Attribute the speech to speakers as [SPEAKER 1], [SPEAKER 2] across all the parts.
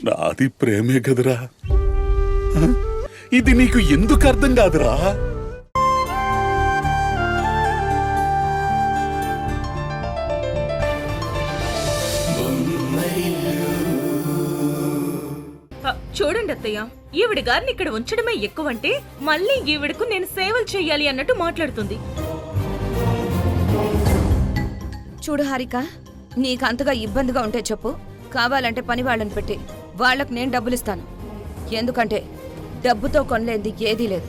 [SPEAKER 1] నాది ప్రేమే కదరా. ఇది నీకు ఎందుకు అర్థం కాదురా?
[SPEAKER 2] చూడండి అత్తయ్య, ఈవిడ గారిని ఇక్కడ ఉంచడమే ఎక్కువంటే మళ్ళీ ఈవిడకు నేను సేవలు చెయ్యాలి అన్నట్టు మాట్లాడుతుంది.
[SPEAKER 3] చూడు హారిక, నీకు అంతగా ఇబ్బందిగా ఉంటే చెప్పు, కావాలంటే పని వాళ్ళని పెట్టి వాళ్లకు నేను డబ్బులిస్తాను. ఎందుకంటే డబ్బుతో కొనలేంది ఏదీ లేదు,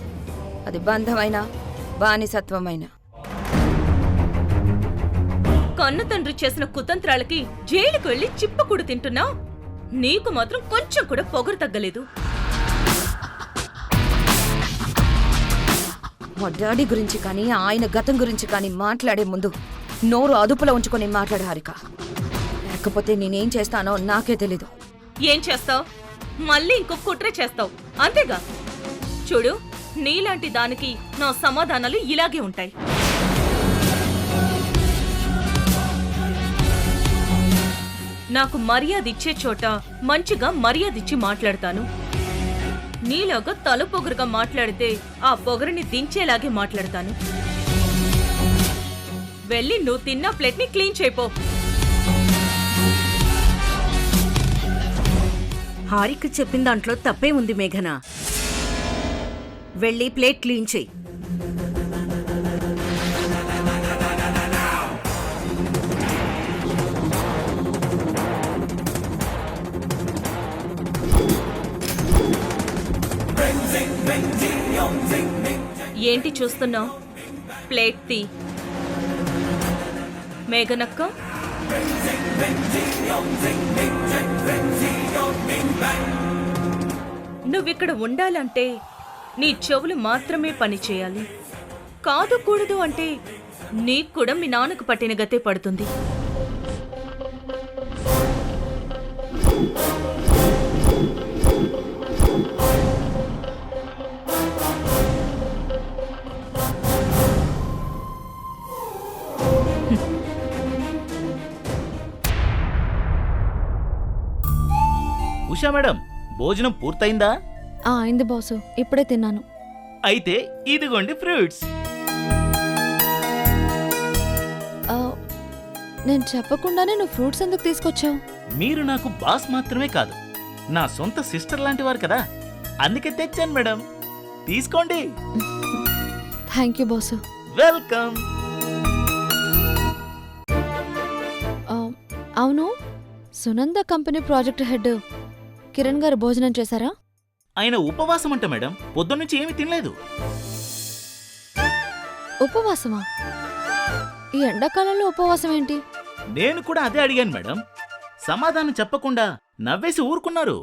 [SPEAKER 3] అది బంధమైనా బానిసత్వమైనా.
[SPEAKER 2] కన్న తండ్రి చేసిన కుతంత్రాలకి జైలుకు వెళ్లి చిప్పకూడు తింటున్నా, నీకు మాత్రం కొంచెం కూడా పొగరు తగ్గలేదు.
[SPEAKER 3] మా డాడీ గురించి కానీ ఆయన గతం గురించి కానీ మాట్లాడే ముందు నోరు అదుపులో ఉంచుకొని మాట్లాడు హారిక, లేకపోతే నేనేం చేస్తానో నాకే తెలీదు.
[SPEAKER 2] ఏం చేస్తావ్? మళ్ళీ ఇంకో కుట్ర చేస్తావు అంతేగా. చూడు, నీలాంటి దానికి నా సమాధానాలు ఇలాగే ఉంటాయి. నాకు మర్యాద ఇచ్చే చోట మంచిగా మర్యాద ఇచ్చి మాట్లాడతాను. నీలాగా తల పొగరుగా మాట్లాడితే ఆ పొగరుని దించేలాగే మాట్లాడతాను. వెళ్ళి నువ్వు తిన్న ప్లేట్ ని క్లీన్ చేయిపో.
[SPEAKER 4] హారిక చెప్పిన దాంట్లో తప్పే ఉంది మేఘన. వెళ్ళి ప్లేట్ క్లీన్ చేయి.
[SPEAKER 2] ఏంటి చూస్తున్నావు? ప్లేట్ తీ. మేఘనక్క, నువ్విక్కడ ఉండాలంటే నీ చెవులు మాత్రమే పని చేయాలి. కాదు కూడదు అంటే నీకు కూడా మీ నాన్నకు పట్టిన గతే పడుతుంది.
[SPEAKER 5] ఉషా మేడం, భోజనం పూర్తయిందా?
[SPEAKER 6] అయింది బాసు, ఇప్పుడే తిన్నాను.
[SPEAKER 5] అయితే ఇదిగోండి ఫ్రూట్స్.
[SPEAKER 6] నేను చెప్పకుండానే నువ్వు ఫ్రూట్స్ ఎందుకు తీసుకొచ్చావు?
[SPEAKER 5] మీరు నాకు బాస్ మాత్రమే కాదు, నా సొంత సిస్టర్ లాంటి వారు కదా, అందుకే తెచ్చాను మేడం. తీసుకోండి.
[SPEAKER 6] Thank you boss.
[SPEAKER 5] వెల్కమ్.
[SPEAKER 6] అవును, Sunanda company project head Kiran గారు భోజనం చేశారా?
[SPEAKER 5] ఆయన ఉపవాసం అంట మేడం, పొద్దున్నుంచి ఏమీ తినలేదు.
[SPEAKER 6] ఉపవాసమా? ఈ ఎండాకాలంలో ఉపవాసం ఏంటి?
[SPEAKER 5] నేను కూడా అదే అడిగాను మేడం. సమాధానం చెప్పకుండా నవ్వేసి ఊరుకున్నారు.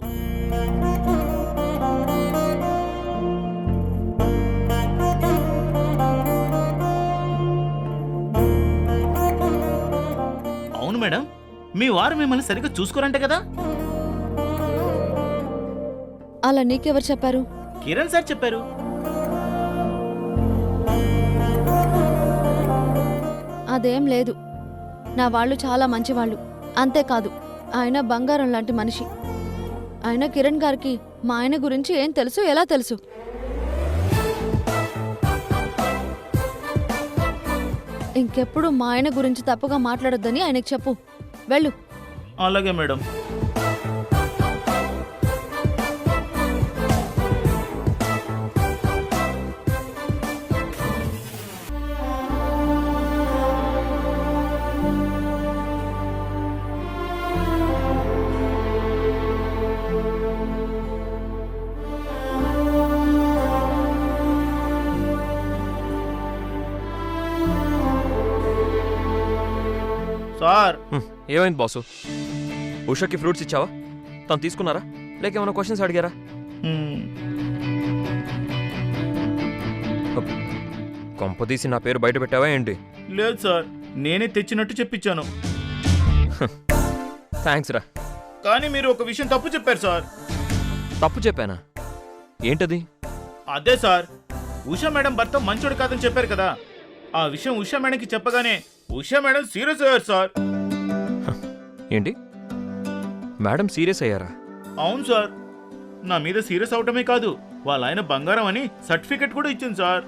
[SPEAKER 5] అవును మేడం, మీ వారు మిమ్మల్ని సరిగ్గా చూసుకోరంట కదా?
[SPEAKER 6] అలా నీకెవరు చెప్పారు?
[SPEAKER 5] కిరణ్ సార్ చెప్పారు.
[SPEAKER 6] అదేం లేదు, నా వాళ్ళు చాలా మంచివాళ్ళు. అంతేకాదు, ఆయన బంగారం లాంటి మనిషి. ఆయన కిరణ్ గారికి మా ఆయన గురించి ఏం తెలుసు, ఎలా తెలుసు? ఇంకెప్పుడు మా ఆయన గురించి తప్పుగా మాట్లాడొద్దని ఆయనకు చెప్పు. వెళ్ళు.
[SPEAKER 5] అలాగే మేడం. సార్,
[SPEAKER 7] ఏమైంది బాసు? ఉషాకి ఫ్రూట్స్ ఇచ్చావా? తను తీసుకున్నారా లేక ఏమైనా క్వశ్చన్స్ అడిగారా? కొంపదీసి నా పేరు బయట పెట్టావా ఏంటి?
[SPEAKER 5] లేదు సార్, నేనే తెచ్చినట్టు చెప్పించాను.
[SPEAKER 7] థ్యాంక్స్ రా.
[SPEAKER 5] కానీ మీరు ఒక విషయం తప్పు చెప్పారు సార్.
[SPEAKER 7] తప్పు చెప్పానా? ఏంటది?
[SPEAKER 5] అదే సార్, ఉషా మేడం భర్త మంచోడు కాదని చెప్పారు కదా, ఆ విషయం ఉషా మేడంకి చెప్పగానే ఉషా మేడం సీరియస్ అయ్యారు సార్.
[SPEAKER 7] ఏంటి? మేడం సీరియస్ అయ్యారా?
[SPEAKER 5] అవును సార్, నా మీద సీరియస్ అవటమే కాదు, వాళ్ళ ఆయన బంగారం అని సర్టిఫికెట్ కూడా ఇచ్చింది సార్.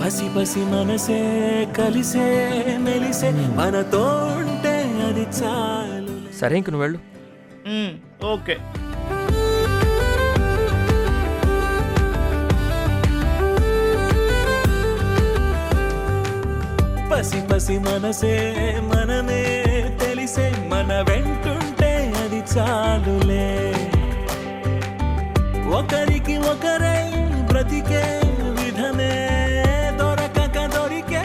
[SPEAKER 8] పసి పసి మనసే కలిసే మెలిసే మనతో ఉంటే అది చాలు.
[SPEAKER 7] సరే ఇంక నువ్వు వెళ్ళు.
[SPEAKER 5] ఓకే.
[SPEAKER 8] పసి పసి మనసే మనమే తెలిసే మన వెంటుంటే అది చాలులే. ఒకరికి ఒకరై బ్రతికే విధమే దొరకక దొరికే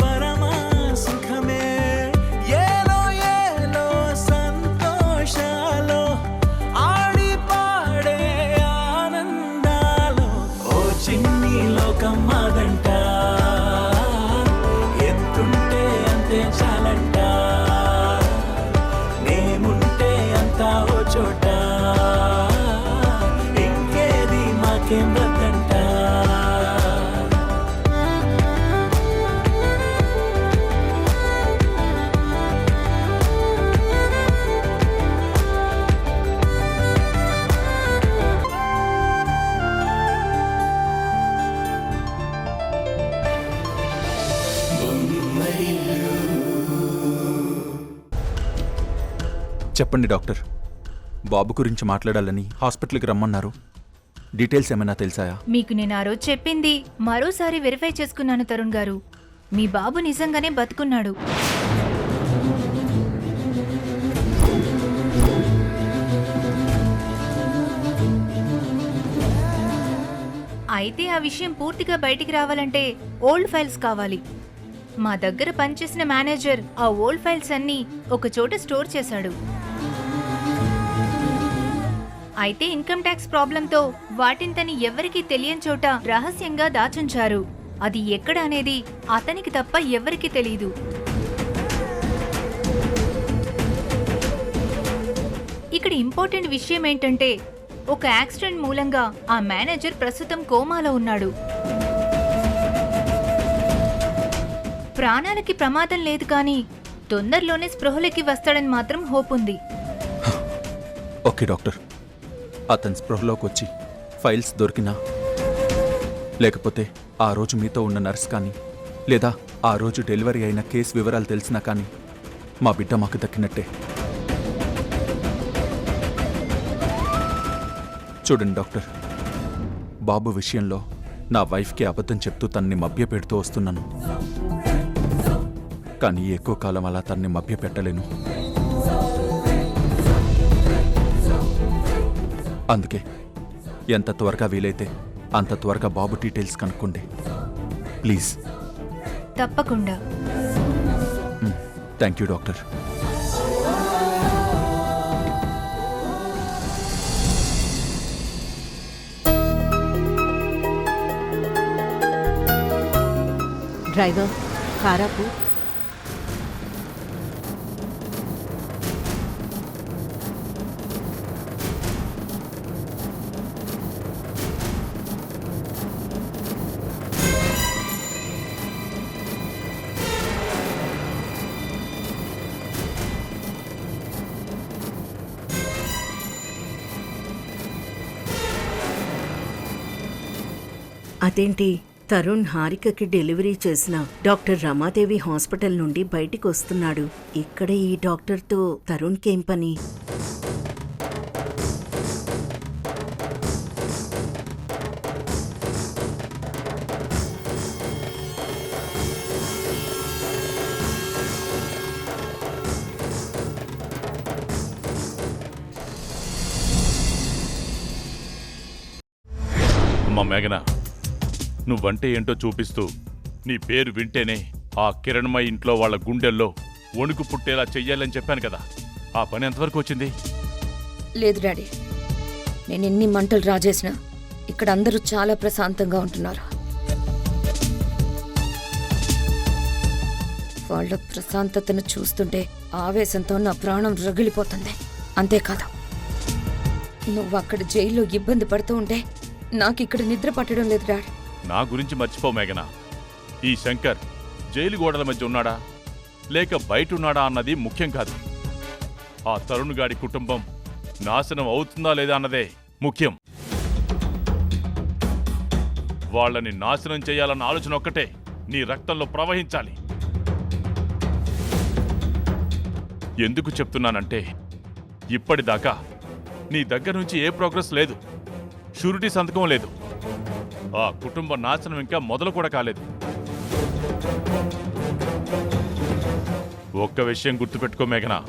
[SPEAKER 8] వరమా సుఖమే. ఏలో ఏలో సంతోషాలో ఆడి పాడే ఆనందాలో ఓ చిన్ని లోకం మాదంట. ఎంతుంటే అంతే చాలంట. నేముంటే అంతా ఓ చోట. ఇంకేది మాకేం వద్దంట.
[SPEAKER 9] చెప్పండి డాక్టర్, బాబు గురించి మాట్లాడాలని హాస్పిటల్కి రమ్మన్నారు. డీటెయిల్స్ ఏమైనా తెలుసాయా?
[SPEAKER 10] మీకు నేను ఆ రోజు చెప్పింది మరోసారి వెరిఫై చేసుకున్నాను తరుణ్ గారు. మీ బాబు నిజంగానే బతుకున్నాడు. అయితే ఆ విషయం పూర్తిగా బయటికి రావాలంటే ఓల్డ్ ఫైల్స్ కావాలి. మా దగ్గర పనిచేసిన మేనేజర్ ఆ ఓల్డ్ ఫైల్స్ అన్నీ ఒక చోట స్టోర్ చేశాడు. అయితే ఇన్కమ్ ట్యాక్స్ ప్రాబ్లంతో వాటిని తని ఎవరికీ తెలియని చోట రహస్యంగా దాచుంచారు. అది ఎక్కడ అనేది అతనికి తప్ప ఎవరికీ తెలీదు. ఇక్కడ ఇంపార్టెంట్ విషయం ఏంటంటే ఒక యాక్సిడెంట్ మూలంగా ఆ మేనేజర్ ప్రస్తుతం కోమాలో ఉన్నాడు. ప్రాణాలకి ప్రమాదం లేదు, కానీ తొందరలోనే స్పృహలోకి వస్తాడని మాత్రం హోప్ ఉంది.
[SPEAKER 9] ఓకే డాక్టర్, అతని స్పృహలోకి వచ్చి ఫైల్స్ దొరికినా, లేకపోతే ఆ రోజు మీతో ఉన్న నర్స్ కానీ, లేదా ఆ రోజు డెలివరీ అయిన కేసు వివరాలు తెలిసినా కానీ మా బిడ్డ మాకు దక్కినట్టే. చూడండి డాక్టర్, బాబు విషయంలో నా వైఫ్కి అబద్ధం చెప్తూ తన్ని మభ్యపెడుతూ వస్తున్నాను. కానీ ఎక్కువ కాలం అలా తన్ని మభ్యపెట్టలేను. అందుకే ఎంత త్వరగా వీలైతే అంత త్వరగా బాబు డీటెయిల్స్ కనుక్కోండి ప్లీజ్.
[SPEAKER 10] తప్పకుండా.
[SPEAKER 9] Thank you doctor.
[SPEAKER 4] డ్రైవర్, కారాపు. అదేంటి, తరుణ్ హారికకి డెలివరీ చేసిన డాక్టర్ రమాదేవి హాస్పిటల్ నుండి బయటికి వస్తున్నాడు. ఇక్కడ ఈ డాక్టర్తో తరుణ్కేం పని?
[SPEAKER 1] అమ్మా మేఘన, నువ్వంటే ఏంటో చూపిస్తూ నీ పేరు వింటేనే ఆ కిరణ్మయ్య ఇంట్లో వాళ్ళ గుండెల్లో వణుకు పుట్టేలా చెయ్యాలని చెప్పాను కదా, ఆ పని ఎంతవరకు వచ్చింది?
[SPEAKER 3] లేదు డాడీ, నేను ఎన్ని మంటలు రాజేసినా ఇక్కడ అందరూ చాలా ప్రశాంతంగా ఉంటున్నారు. వాళ్ళ ప్రశాంతతను చూస్తుంటే ఆవేశంతో నా ప్రాణం రగిలిపోతుంది. అంతేకాదు, నువ్వు అక్కడ జైల్లో ఇబ్బంది పడుతూ ఉంటే నాకు ఇక్కడ నిద్ర పట్టడం లేదు డాడీ.
[SPEAKER 1] నా గురించి మర్చిపో మేఘన. ఈ శంకర్ జైలు గోడల మధ్య ఉన్నాడా లేక బయట ఉన్నాడా అన్నది ముఖ్యం కాదు. ఆ తరుణ్ గాడి కుటుంబం నాశనం అవుతుందా లేదా అన్నదే ముఖ్యం. వాళ్ళని నాశనం చేయాలన్న ఆలోచన ఒక్కటే నీ రక్తంలో ప్రవహించాలి. ఎందుకు చెప్తున్నానంటే ఇప్పటిదాకా నీ దగ్గర నుంచి ఏ ప్రోగ్రెస్ లేదు, షూరిటీ సంతకం లేదు. ఆ కుటుంబ నాశనం ఇంకా మొదలు కూడా కాలేదు. ఒక్క విషయం గుర్తుపెట్టుకో మేఘనా,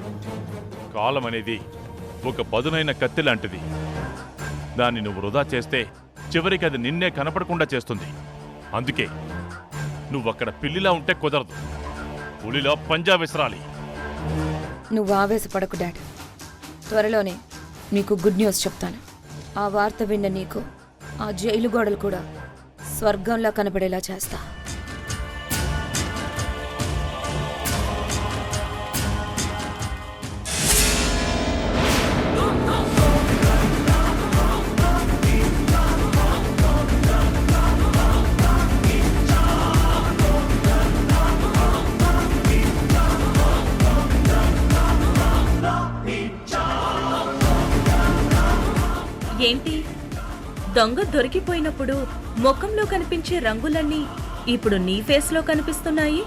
[SPEAKER 1] కాలం అనేది ఒక పదునైన కత్తి లాంటిది. దాన్ని నువ్వు వృధా చేస్తే చివరికి అది నిన్నే కనపడకుండా చేస్తుంది. అందుకే నువ్వక్కడ పిల్లిలా ఉంటే కుదరదు, పులిలా పంజా విసరాలి.
[SPEAKER 3] నువ్వు ఆవేశపడకు డాడ్. త్వరలోనే నీకు గుడ్ న్యూస్ చెప్తాను. ఆ వార్త విన్న నీకు ఆ జైలు గోడలు కూడా స్వర్గంలా కనపడేలా చేస్తా.
[SPEAKER 2] ఏంటి, దొంగ దొరికిపోయినప్పుడు ముఖంలో కనిపించే రంగులన్నీ ఇప్పుడు నీ ఫేస్లో కనిపిస్తున్నాయి?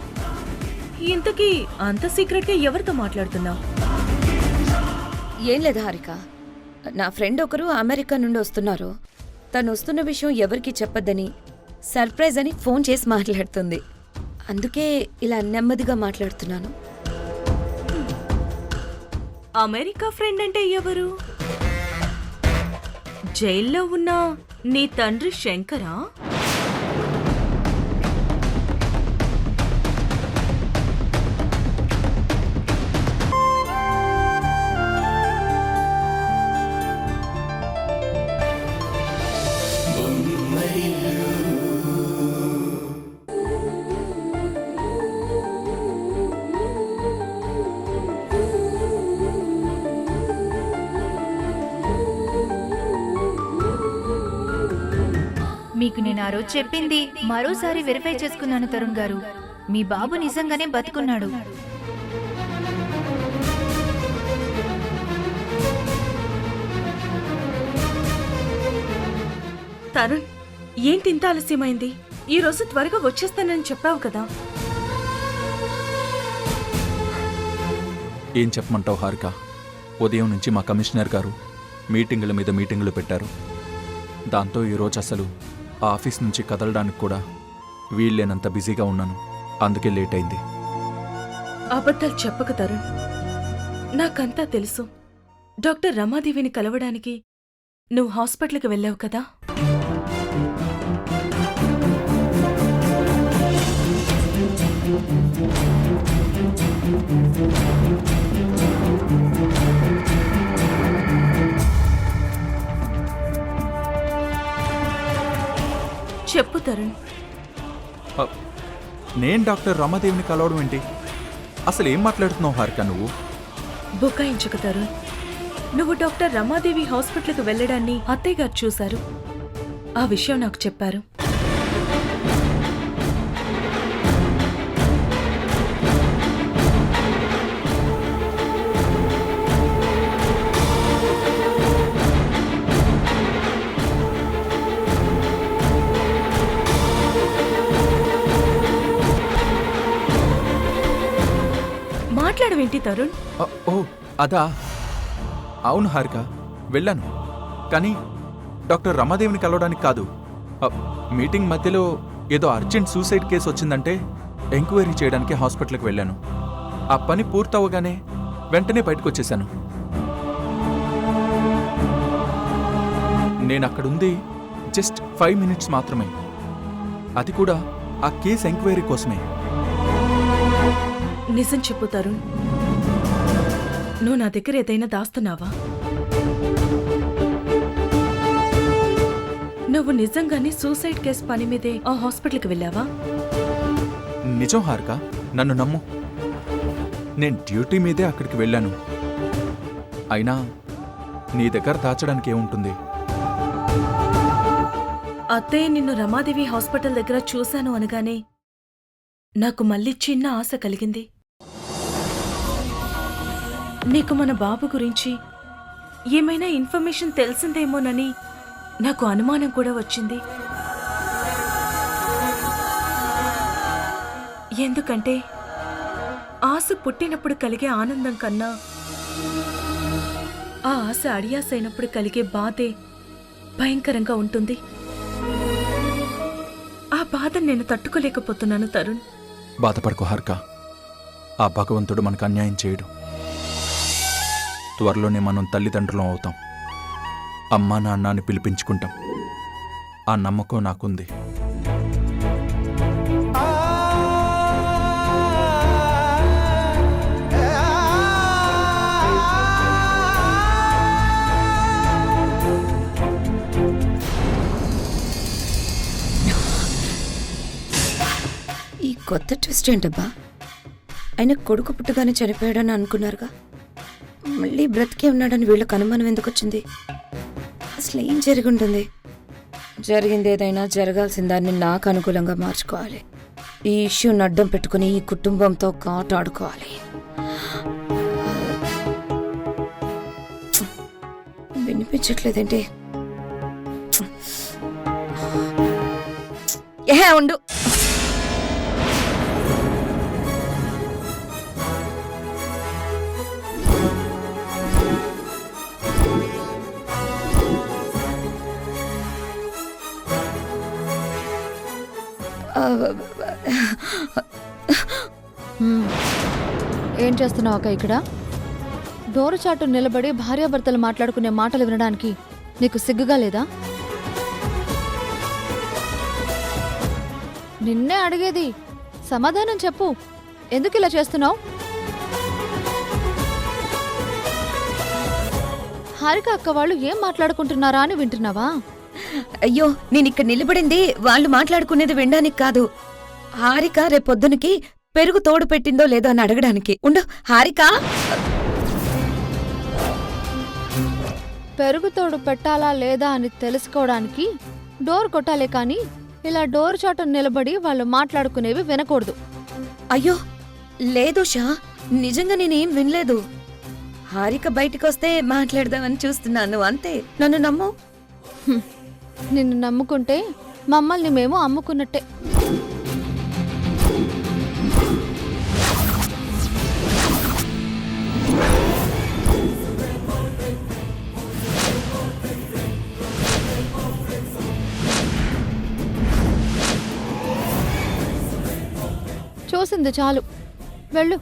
[SPEAKER 2] ఇంతకీ అంత సీక్రెట్గా ఎవరితో మాట్లాడుతున్నావు?
[SPEAKER 3] ఏం లేదు హారిక, నా ఫ్రెండ్ ఒకరు అమెరికా నుండి వస్తున్నారు. తను వస్తున్న విషయం ఎవరికి చెప్పొద్దని సర్ప్రైజ్ అని ఫోన్ చేసి మాట్లాడుతుంది. అందుకే ఇలా నెమ్మదిగా మాట్లాడుతున్నాను.
[SPEAKER 2] అమెరికా ఫ్రెండ్ అంటే ఎవరు? జైల్లో ఉన్న నీ తండ్రి శంకరా?
[SPEAKER 10] మీకు నేను ఆ రోజు చెప్పింది మరోసారి వెరిఫై చేసుకున్నాను తరుణ్ గారు. మీ బాబు నిజంగానే బతుకున్నాడు.
[SPEAKER 2] తరుణ్, ఏంటి ఇంత ఆలస్యమైంది? ఈ రోజు త్వరగా వచ్చేస్తానని చెప్పావు కదా.
[SPEAKER 9] ఏం చెప్పమంటావు హారిక? ఉదయం నుంచి మా కమిషనర్ గారు మీటింగుల మీద మీటింగులు పెట్టారు. దాంతో ఈరోజు అసలు ఆ ఆఫీస్ నుంచి కదలడానికి కూడా వీల్లేనంత బిజీగా ఉన్నాను. అందుకే లేట్ అయింది.
[SPEAKER 2] అబద్ధాలు చెప్పక తరుణ్, నాకంతా తెలుసు. డాక్టర్ రమాదేవిని కలవడానికి నువ్వు హాస్పిటల్కి వెళ్ళావు కదా. చెప్పు తరుణ్.
[SPEAKER 9] నేను డాక్టర్ రమాదేవిని కలవడం ఏంటి? అసలు ఏం మాట్లాడుతున్నావు హారిక నువ్వు?
[SPEAKER 2] బుకాయించక తరుణ్, నువ్వు డాక్టర్ రమాదేవి హాస్పిటల్కి వెళ్ళడాన్ని అత్తయ్య గారు చూశారు. ఆ విషయం నాకు చెప్పారు. మాట్లాడవేంటి తరుణ్?
[SPEAKER 9] ఓ అదా, అవును హారిక, వెళ్ళాను. కానీ డాక్టర్ రమాదేవిని కలవడానికి కాదు. మీటింగ్ మధ్యలో ఏదో అర్జెంట్ సూసైడ్ కేసు వచ్చిందంటే ఎంక్వైరీ చేయడానికి హాస్పిటల్కి వెళ్ళాను. ఆ పని పూర్తవగానే వెంటనే బయటకు వచ్చేశాను. నేను అక్కడుంది జస్ట్ 5 minutes మాత్రమే. అది కూడా ఆ కేసు ఎంక్వైరీ కోసమే.
[SPEAKER 2] నిజం చెప్పు తరుణ్, నువ్వు నా దగ్గర ఏదైనా దాస్తున్నావా? నువ్వు నిజంగానే సూసైడ్ కేసు పని మీదే ఆ హాస్పిటల్కి వెళ్ళావా?
[SPEAKER 9] నిజం హారిక, నన్ను నమ్ము. నేను డ్యూటీ మీదే అక్కడికి వెళ్ళాను. అయినా నీ దగ్గర దాచడానికి ఏముంటుంది?
[SPEAKER 2] అత్తయ్య నిన్ను రమాదేవి హాస్పిటల్ దగ్గర చూశాను అనగానే నాకు మళ్ళీ చిన్న ఆశ కలిగింది. నీకు మన బాబు గురించి ఏమైనా ఇన్ఫర్మేషన్ తెలిసిందేమోనని నాకు అనుమానం కూడా వచ్చింది. ఎందుకంటే ఆశ పుట్టినప్పుడు కలిగే ఆనందం కన్నా ఆ ఆశ అడియాసైనప్పుడు కలిగే బాధే భయంకరంగా ఉంటుంది. ఆ బాధ నేను తట్టుకోలేకపోతున్నాను తరుణ్.
[SPEAKER 9] బాధపడకు హారిక, ఆ భగవంతుడు మనకు అన్యాయం చేయడు. త్వరలోనే మనం తల్లిదండ్రులం అవుతాం. అమ్మా నాన్న అని పిలిపించుకుంటాం. ఆ నమ్మకం నాకుంది.
[SPEAKER 3] ఈ కొత్త ట్విస్ట్ ఏంటబ్బా? ఆయన కొడుకు పుట్టగానే చనిపోయాడని అనుకున్నారుగా, మళ్ళీ బ్రతికే ఉన్నాడని వీళ్ళకి అనుమానం ఎందుకు వచ్చింది? అసలు ఏం జరిగి ఉంటుంది? జరిగింది ఏదైనా జరగాల్సిన దాన్ని నాకు అనుకూలంగా మార్చుకోవాలి. ఈ ఇష్యూని అడ్డం పెట్టుకుని ఈ కుటుంబంతో కాట ఆడుకోవాలి. వినిపించట్లేదేంటి? ఉండు.
[SPEAKER 6] ఏం చేస్తున్నావు అక్క ఇక్కడ? డోరు చాటు నిలబడి భార్యాభర్తలు మాట్లాడుకునే మాటలు వినడానికి నీకు సిగ్గుగా లేదా? నిన్నే అడిగేది, సమాధానం చెప్పు. ఎందుకు ఇలా చేస్తున్నావు? హారిక అక్క వాళ్ళు ఏం మాట్లాడుకుంటున్నారా అని వింటున్నావా?
[SPEAKER 3] అయ్యో, నేను ఇక్కడ నిలబడింది వాళ్ళు మాట్లాడుకునేది వినడానికి కాదు. హారిక రేపొద్దునికి పెరుగు తోడు పెట్టిందో లేదో అని అడగడానికి. ఉండు హారిక.
[SPEAKER 6] పెరుగు తోడు పెట్టాలా లేదా అని తెలుసుకోవడానికి డోర్ కొట్టాలే కానీ ఇలా డోర్ చాటు నిలబడి వాళ్ళు మాట్లాడుకునేవి వినకూడదు.
[SPEAKER 3] అయ్యో లేదు షా, నిజంగా నేనేం వినలేదు. హారిక బయటికొస్తే మాట్లాడదామని చూస్తున్నాను అంతే. నన్ను నమ్ము.
[SPEAKER 6] నిన్ను నమ్ముకుంటే మమ్మల్ని మేము అమ్ముకున్నట్టే. చూసింది చాలు, వెళ్ళు.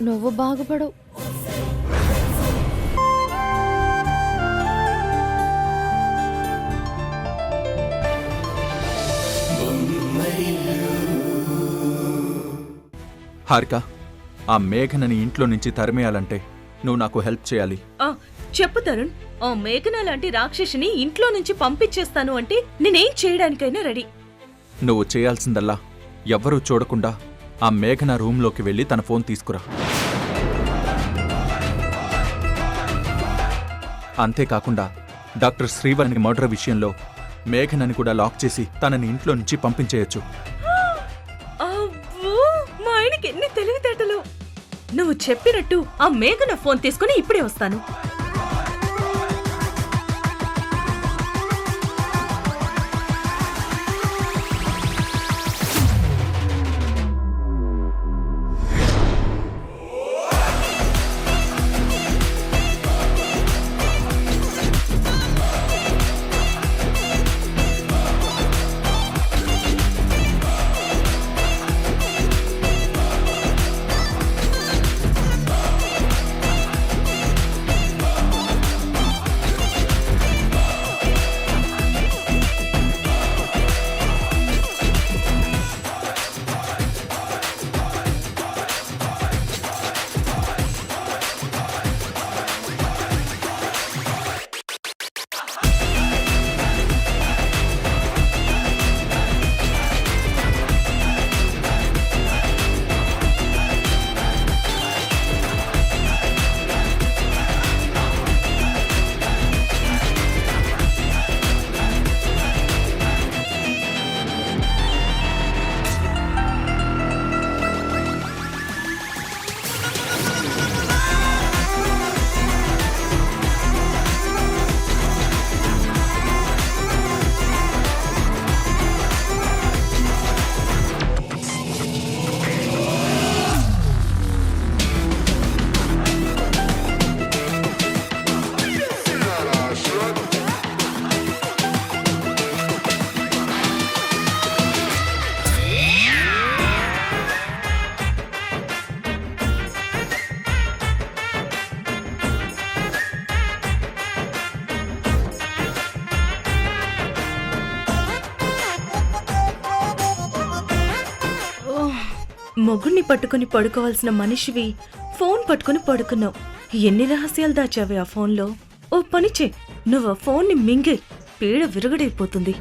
[SPEAKER 6] నువ్వు బాగుపడవు.
[SPEAKER 9] హారిక, ఆ మేఘనని ఇంట్లో నుంచి తరిమేయాలంటే నువ్వు నాకు హెల్ప్ చేయాలి.
[SPEAKER 2] చెప్పు తరుణ్. ఆ మేఘన లాంటి రాక్షసిని ఇంట్లో నుంచి పంపించేస్తాను అంటే నేనేం చేయడానికైనా రెడీ.
[SPEAKER 9] నువ్వు చేయాల్సిందల్లా ఎవ్వరూ చూడకుండా ఆ మేఘన రూంలోకి వెళ్ళి తన ఫోన్ తీసుకురా. అంతేకాకుండా డాక్టర్ శ్రీవల్ని మర్డర్ విషయంలో మేఘనని కూడా లాక్ చేసి తనని ఇంట్లో నుంచి పంపించేయచ్చు.
[SPEAKER 2] అబ్బో, మా ఆయనకి ఎన్ని తెలివితేటలు. నువ్వు చెప్పినట్టు ఆ మేఘన ఫోన్ తీసుకుని ఇప్పుడే వస్తాను. మొగుణ్ణి పట్టుకుని పడుకోవాల్సిన మనిషివి ఫోన్ పట్టుకుని పడుకున్నావు. ఎన్ని రహస్యాలు దాచావి ఆ ఫోన్లో? ఓ పని చే, నువ్వు ఆ ఫోన్ని మింగే, పీడ విరగడైపోతుంది.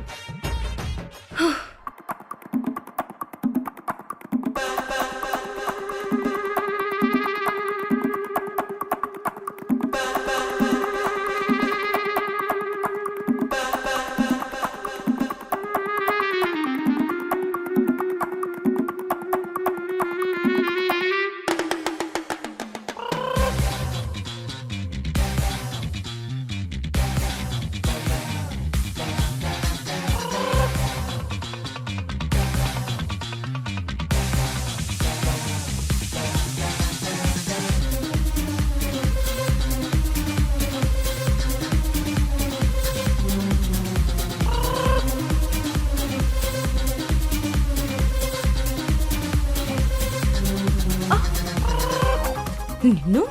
[SPEAKER 2] నిన్ను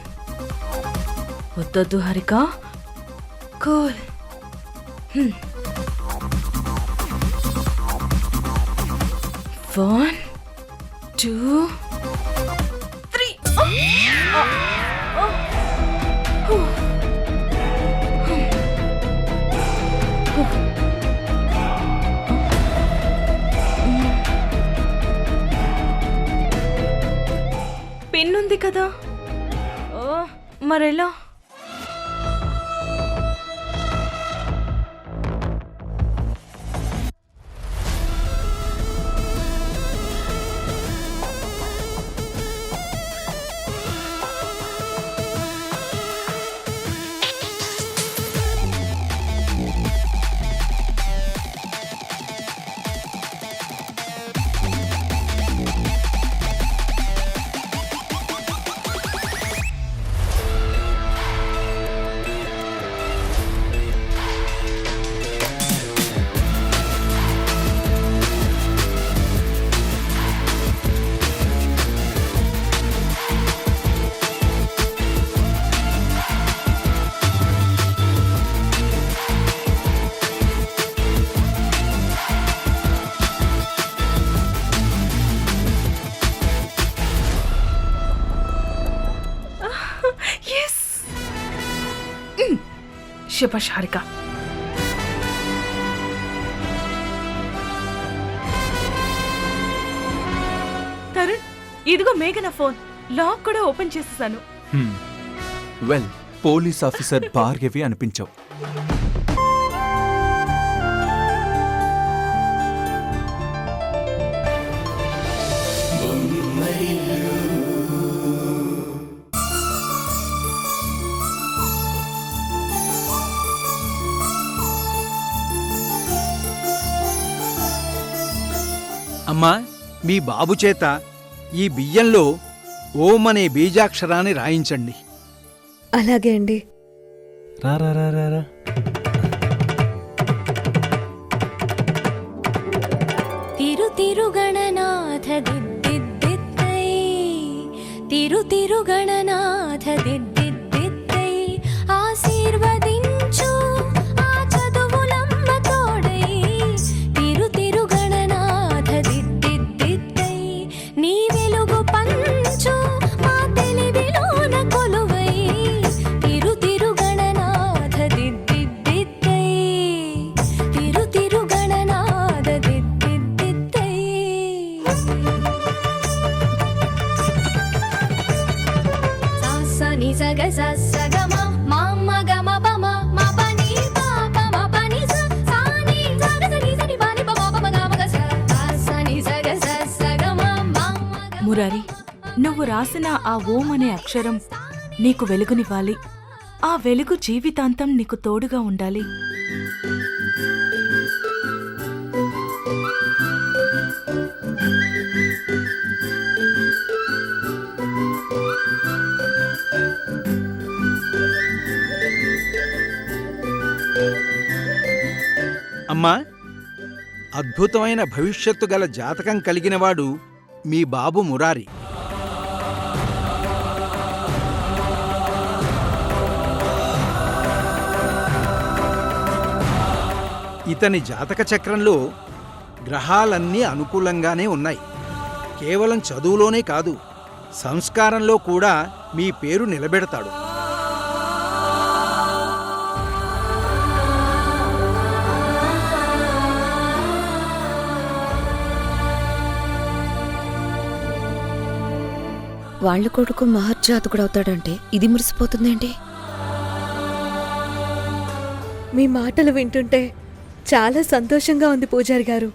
[SPEAKER 2] వద్దొద్దు హారిక, కూల్. 1 2 3. పిన్ ఉంది కదా, మరెలా? శభాష్ హారిక. తరుణ్, ఇదిగో మేఘన ఫోన్. లాక్ కూడా ఓపెన్ చేసేసాను.
[SPEAKER 9] వెల్, పోలీస్ ఆఫీసర్ భార్గవి అనిపించావు.
[SPEAKER 11] అమ్మా, మీ బాబు చేత ఈ బియ్యంలో ఓం అనే బీజాక్షరాన్ని రాయించండి.
[SPEAKER 6] అలాగే అండి.
[SPEAKER 8] రా రా రా రా రా.
[SPEAKER 12] తిరు తిరు గణనాథ దిద్దిద్దిద్దై, తిరు తిరు గణనాథ దిద్దిద్దిద్దై, ఆశీర్వదించు ఆ చదువులమ్మ తోడై, తిరు తిరు గణనాథ దిద్దిద్దిద్దై, నీ వెలుగు పంచు మా తెలివిలోన కొలువై, తిరు తిరు గణనాథ దిద్దిద్దిద్దై, తిరు తిరు గణనాథ దిద్దిద్దిద్దై. సాసని సగ సగమ మామ గమ పమ మ పని పాప మ పని స సాని సగ సని సని పని పమ పమ గమ గ సాసని సగ సగమ మామ.
[SPEAKER 2] మురారి, నువ్వు రాసిన ఆ ఓం అనే అక్షరం నీకు వెలుగునివ్వాలి. ఆ వెలుగు జీవితాంతం నీకు తోడుగా ఉండాలి.
[SPEAKER 11] అమ్మా, అద్భుతమైన భవిష్యత్తు గల జాతకం కలిగినవాడు మీ బాబు మురారి. ఇతని జాతక చక్రంలో గ్రహాలన్నీ అనుకూలంగానే ఉన్నాయి. కేవలం చదువులోనే కాదు, సంస్కారంలో కూడా మీ పేరు నిలబెడతాడు.
[SPEAKER 3] వాళ్ళ కొడుకు మహర్జాతకుడవుతాడంటే ఇది మురిసిపోతుందేంటి?
[SPEAKER 13] మీ మాటలు వింటుంటే చాలా సంతోషంగా ఉంది పూజారి గారు.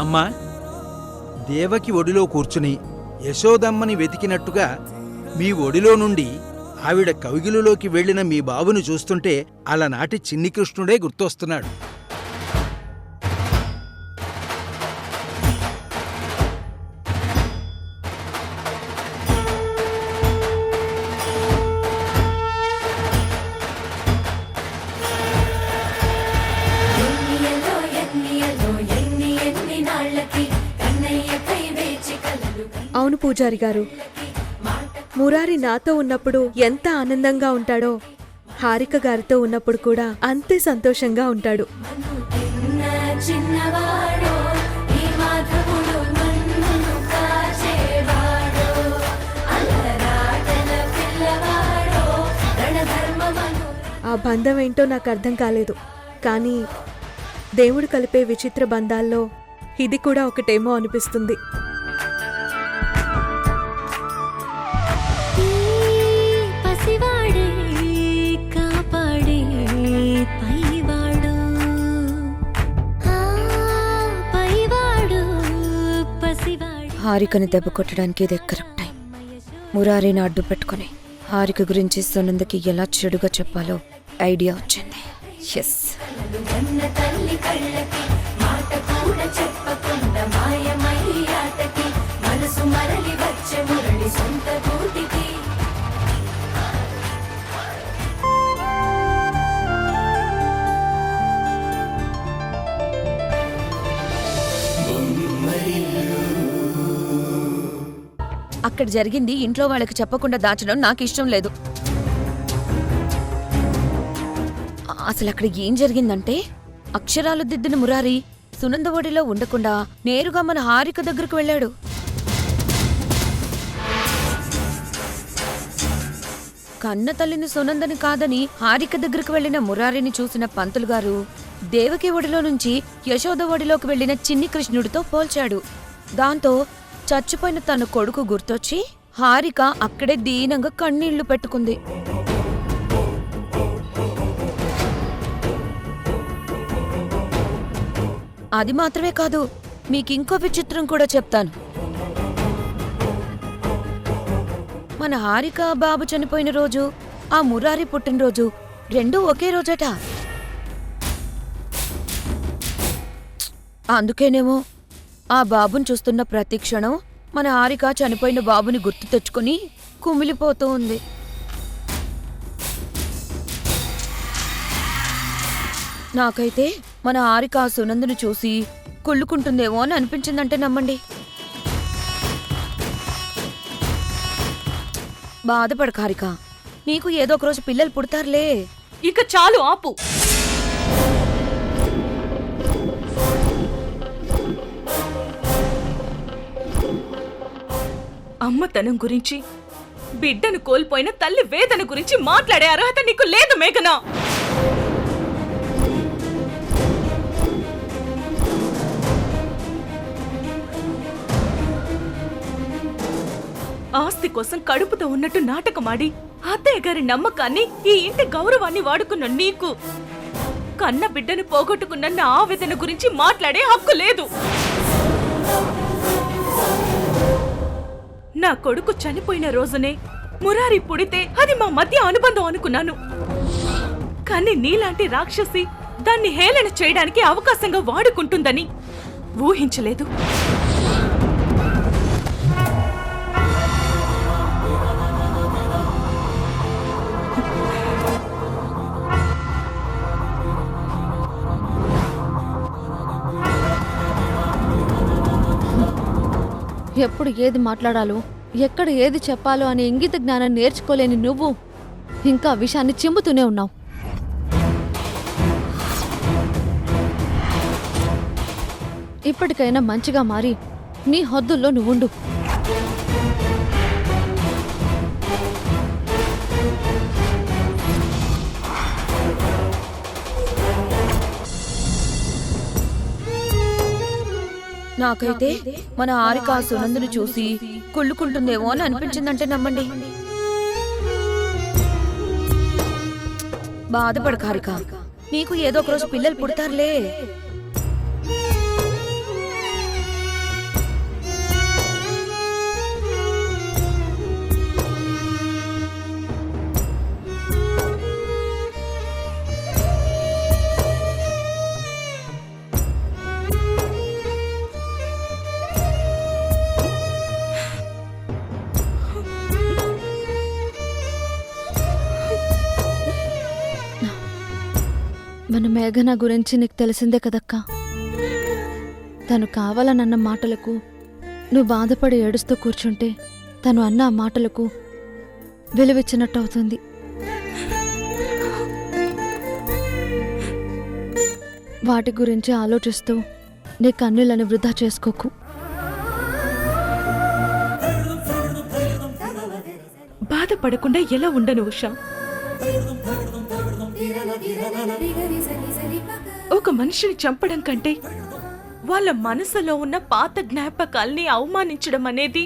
[SPEAKER 11] అమ్మా, దేవకి ఒడిలో కూర్చుని యశోదమ్మని వెతికినట్టుగా మీ ఒడిలో నుండి ఆవిడ కవిగిలులోకి వెళ్లిన మీ బాబుని చూస్తుంటే అలనాటి చిన్ని కృష్ణుడే గుర్తొస్తున్నాడు.
[SPEAKER 13] అవును పూజారి గారు, మురారి నాతో ఉన్నప్పుడు ఎంత ఆనందంగా ఉంటాడో హారిక గారితో ఉన్నప్పుడు కూడా అంతే సంతోషంగా ఉంటాడు. ఆ బంధం ఏంటో నాకు అర్థం కాలేదు, కానీ దేవుడు కలిపే విచిత్ర బంధాల్లో ఇది కూడా ఒకటేమో అనిపిస్తుంది.
[SPEAKER 3] హారికని దెబ్బ కొట్టడానికి ఇదే కరెక్ట్ టైం. మురారిని అడ్డు పెట్టుకుని హారిక గురించి సునందకి ఎలా చెడుగా చెప్పాలో ఐడియా వచ్చింది. ఎస్, అక్కడ జరిగింది ఇంట్లో వాళ్ళకి చెప్పకుండా దాచడం నాకు ఇష్టం లేదు. అసలు అక్కడ ఏం జరిగిందంటే, అక్షరాలు దిద్దిన మురారి సునంద ఒడిలో ఉండకుండా నేరుగా మన హారిక దగ్గరకు వెళ్ళాడు. కన్న తల్లిని సునందని కాదని హారిక దగ్గరకు వెళ్లిన మురారిని చూసిన పంతులు గారు దేవకి ఒడిలో నుంచి యశోద ఒడిలోకి వెళ్లిన చిన్ని కృష్ణుడితో పోల్చాడు. దాంతో చచ్చిపోయిన తన కొడుకు గుర్తొచ్చి హారిక అక్కడే దీనంగా కన్నీళ్లు పెట్టుకుంది. అది మాత్రమే కాదు, మీకింకో విచిత్రం కూడా చెప్తాను. మన హారిక బాబు చనిపోయిన రోజు, ఆ మురారి పుట్టినరోజు రెండూ ఒకే రోజట. అందుకేనేమో ఆ బాబుని చూస్తున్న ప్రతి క్షణం మన హారిక చనిపోయిన బాబుని గుర్తు తెచ్చుకుని కుమిలిపోతూ ఉంది. నాకైతే మన హారిక ఆ సునందుని చూసి కుళ్ళుకుంటుందేమో అని అనిపించిందంటే నమ్మండి. బాధపడక హారిక, నీకు ఏదో ఒక రోజు పిల్లలు పుడతారులే.
[SPEAKER 2] ఇక చాలు, ఆపు. అమ్మతనం గురించి, బిడ్డను కోల్పోయిన తల్లి వేదన గురించి మాట్లాడే అర్హత నీకు లేదు మేఘనా. ఆస్తి కోసం కడుపుతో ఉన్నట్టు నాటకమాడి అత్తయ్య గారి నమ్మకాన్ని, ఈ ఇంటి గౌరవాన్ని వాడుకున్న నీకు కన్న బిడ్డను పోగొట్టుకున్న నా ఆవేదన గురించి మాట్లాడే హక్కు లేదు. నా కొడుకు చనిపోయిన రోజునే మురారి పుడితే అది మా మధ్య అనుబంధం అనుకున్నాను. కానీ నీలాంటి రాక్షసి దాన్ని హేళన చేయడానికి అవకాశంగా వాడుకుంటుందని ఊహించలేదు.
[SPEAKER 6] ఎప్పుడు ఏది మాట్లాడాలో, ఎక్కడ ఏది చెప్పాలో అనే ఇంగిత జ్ఞానం నేర్చుకోలేని నువ్వు ఇంకా విషయాన్ని చిమ్ముతూనే ఉన్నావు. ఇప్పటికైనా మంచిగా మారి నీ హద్దుల్లో నువ్వుండు.
[SPEAKER 3] నాకైతే మన హారిక సునందుని చూసి కుళ్ళుకుంటుందేమో అని అనిపించిందంటే నమ్మండి. బాధపడక హారిక, నీకు ఏదో ఒక రోజు పిల్లలు పుడతారులే.
[SPEAKER 6] మన మేఘన గురించి నీకు తెలిసిందే కదక్కా. తను కావాలనన్న మాటలకు నువ్వు బాధపడి ఏడుస్తూ కూర్చుంటే తను అన్న ఆ మాటలకు విలువిచ్చినట్టు అవుతుంది. వాటి గురించి ఆలోచిస్తూ నీ కన్నులను వృధా చేసుకోకు.
[SPEAKER 2] బాధపడకుండా ఎలా ఉండను ఉషా? ఒక మనిషిని చంపడం కంటే వాళ్ళ మనసులో ఉన్న పాత జ్ఞాపకాల్ని అవమానించడం అనేది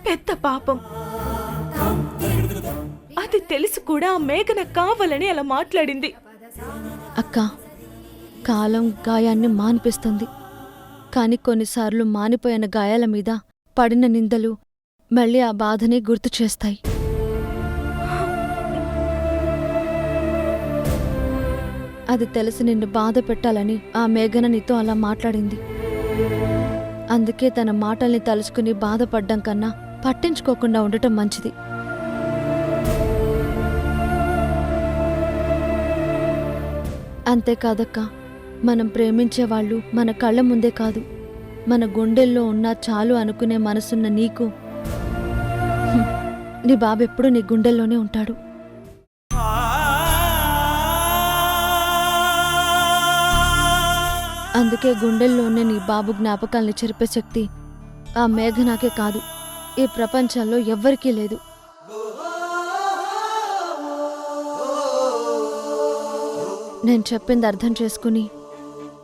[SPEAKER 2] పెద్ద పాపం. అది తెలిసి కూడా ఆ మేఘన కావాలని అలా మాట్లాడింది.
[SPEAKER 6] అక్క, కాలం గాయాన్ని మాన్పిస్తుంది. కాని కొన్నిసార్లు మానిపోయిన గాయాల మీద పడిన నిందలు మళ్ళీ ఆ బాధని గుర్తు చేస్తాయి. అది తెలిసి నిన్ను బాధ పెట్టాలని ఆ మేఘన నీతో అలా మాట్లాడింది. అందుకే తన మాటల్ని తలుచుకుని బాధపడ్డం కన్నా పట్టించుకోకుండా ఉండటం మంచిది. అంతేకాదక్క, మనం ప్రేమించేవాళ్ళు మన కళ్ళ ముందే కాదు, మన గుండెల్లో ఉన్నా చాలు అనుకునే మనసున్న నీకు నీ బాబు ఎప్పుడూ నీ గుండెల్లోనే ఉంటాడు. అందుకే గుండెల్లోనే నీ బాబు జ్ఞాపకాల్ని చెరిపే శక్తి ఆ మేఘనాకే కాదు, ఈ ప్రపంచంలో ఎవ్వరికీ లేదు. నేను చెప్పింది అర్థం చేసుకుని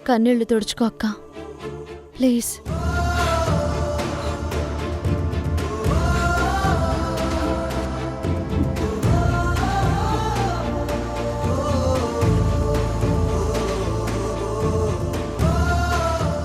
[SPEAKER 6] కన్నీళ్లు తుడుచుకో అక్క, ప్లీజ్.